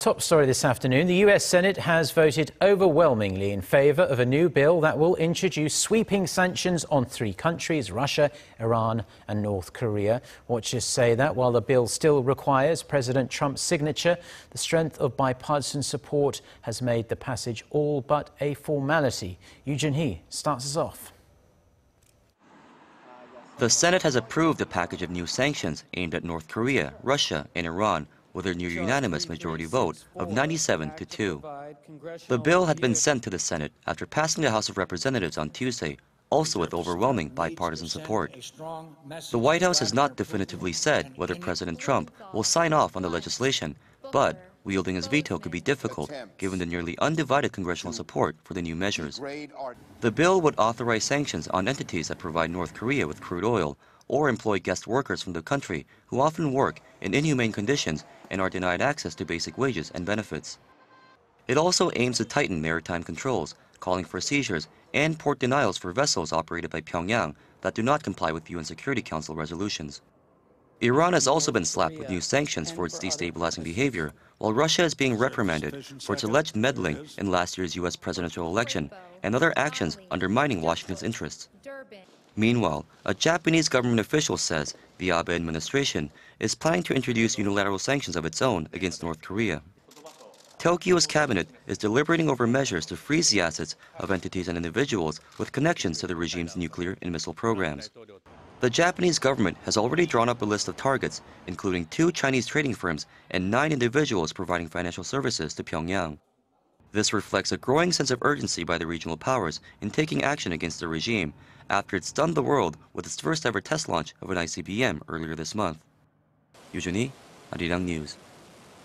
Top story this afternoon. The U.S. Senate has voted overwhelmingly in favor of a new bill that will introduce sweeping sanctions on 3 countries, Russia, Iran and North Korea. Watchers say that while the bill still requires President Trump's signature, the strength of bipartisan support has made the passage all but a formality. Joonhee starts us off. The Senate has approved a package of new sanctions aimed at North Korea, Russia and Iran, with a near unanimous majority vote of 97-2. The bill had been sent to the Senate after passing the House of Representatives on Tuesday, also with overwhelming bipartisan support. The White House has not definitively said whether President Trump will sign off on the legislation, but wielding his veto could be difficult given the nearly undivided congressional support for the new measures. The bill would authorize sanctions on entities that provide North Korea with crude oil or employ guest workers from the country who often work in inhumane conditions and are denied access to basic wages and benefits. It also aims to tighten maritime controls, calling for seizures and port denials for vessels operated by Pyongyang that do not comply with UN Security Council resolutions. Iran has also been slapped with new sanctions for its destabilizing behavior, while Russia is being reprimanded for its alleged meddling in last year's U.S. presidential election and other actions undermining Washington's interests. Meanwhile, a Japanese government official says the Abe administration is planning to introduce unilateral sanctions of its own against North Korea. Tokyo's cabinet is deliberating over measures to freeze the assets of entities and individuals with connections to the regime's nuclear and missile programs. The Japanese government has already drawn up a list of targets, including 2 Chinese trading firms and 9 individuals providing financial services to Pyongyang. This reflects a growing sense of urgency by the regional powers in taking action against the regime after it stunned the world with its first ever test launch of an ICBM earlier this month. Joonhee, Arirang News.